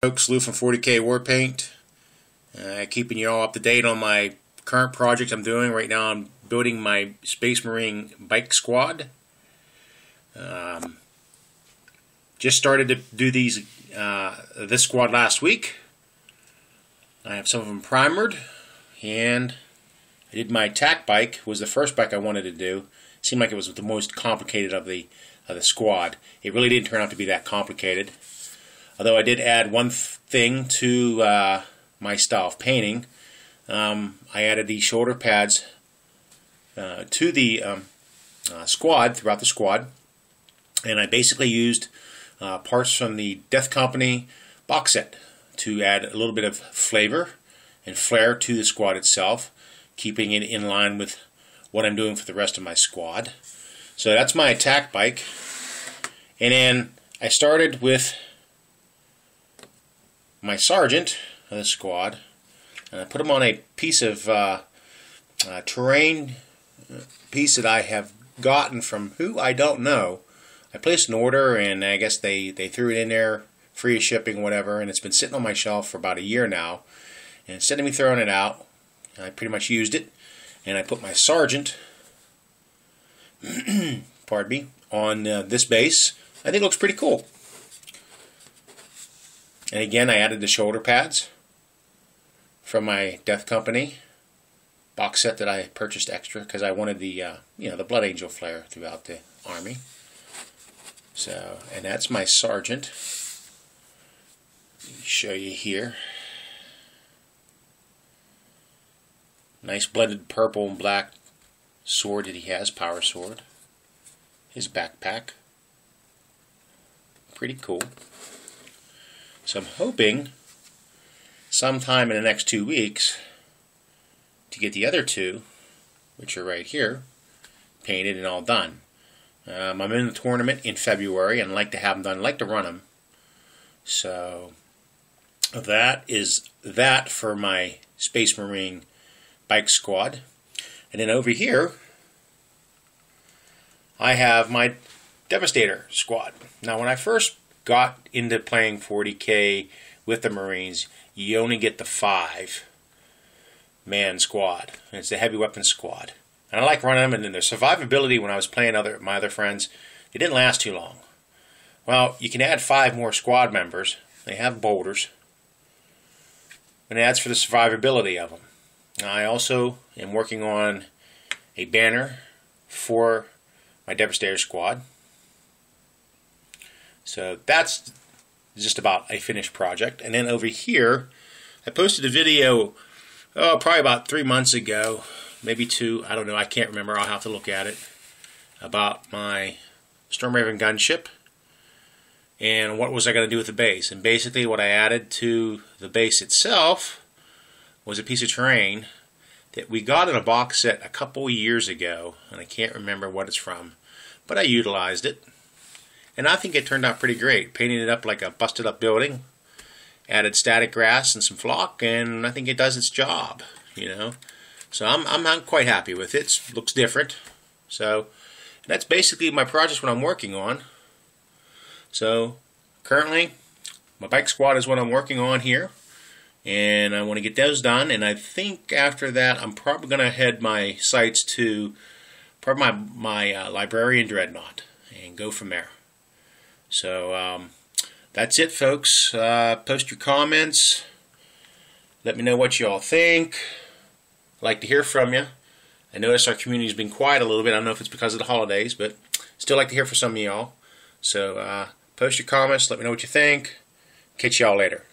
Folks, Lou from 40K Warpaint, keeping you all up to date on my current project I'm doing. Right now I'm building my Space Marine bike squad. Just started to do this squad last week. I have some of them primered, and I did my attack bike. Was the first bike I wanted to do. Seemed like it was the most complicated of the squad. It really didn't turn out to be that complicated. Although I did add one thing to my style of painting. I added these shoulder pads to the squad, throughout the squad. And I basically used parts from the Death Company box set to add a little bit of flavor and flair to the squad itself, keeping it in line with what I'm doing for the rest of my squad. So that's my attack bike. And then I started with my sergeant of the squad, and I put him on a piece of terrain piece that I have gotten from who I don't know. I placed an order, and I guess they threw it in there free of shipping, whatever, and it's been sitting on my shelf for about a year now. And instead of me throwing it out, I pretty much used it, and I put my sergeant pardon me, on this base. I think it looks pretty cool. And again, I added the shoulder pads from my Death Company box set that I purchased extra because I wanted the the Blood Angel flair throughout the army. So, and that's my sergeant. Let me show you here. Nice blended purple and black sword that he has, power sword. His backpack. Pretty cool. So I'm hoping sometime in the next 2 weeks to get the other two, which are right here, painted and all done. I'm in the tournament in February and like to have them done, like to run them. So that is that for my Space Marine bike squad. And then over here I have my Devastator squad. Now when I first got into playing 40K with the Marines, you only get the 5-man squad. And it's the heavy weapons squad. And I like running them, and then their survivability when I was playing my other friends, it didn't last too long. Well, you can add 5 more squad members. They have boulders. And it adds for the survivability of them. Now, I also am working on a banner for my Devastator squad. So that's just about a finished project. And then over here, I posted a video, probably about 3 months ago, maybe 2, I don't know, I can't remember, I'll have to look at it, about my Storm Raven gunship and what was I going to do with the base. And basically what I added to the base itself was a piece of terrain that we got in a box set a couple years ago, and I can't remember what it's from, but I utilized it. And I think it turned out pretty great. Painted it up like a busted up building. Added static grass and some flock, and I think it does its job, So I'm quite happy with it. It looks different. So that's basically my project, what I'm working on. So currently my bike squad is what I'm working on here. And I want to get those done, and I think after that I'm probably going to head my sights to probably my Librarian Dreadnought and go from there. So that's it, folks. Post your comments. Let me know what you all think. I'd like to hear from you. I notice our community's been quiet a little bit. I don't know if it's because of the holidays, but still like to hear from some of y'all. So post your comments. Let me know what you think. Catch y'all later.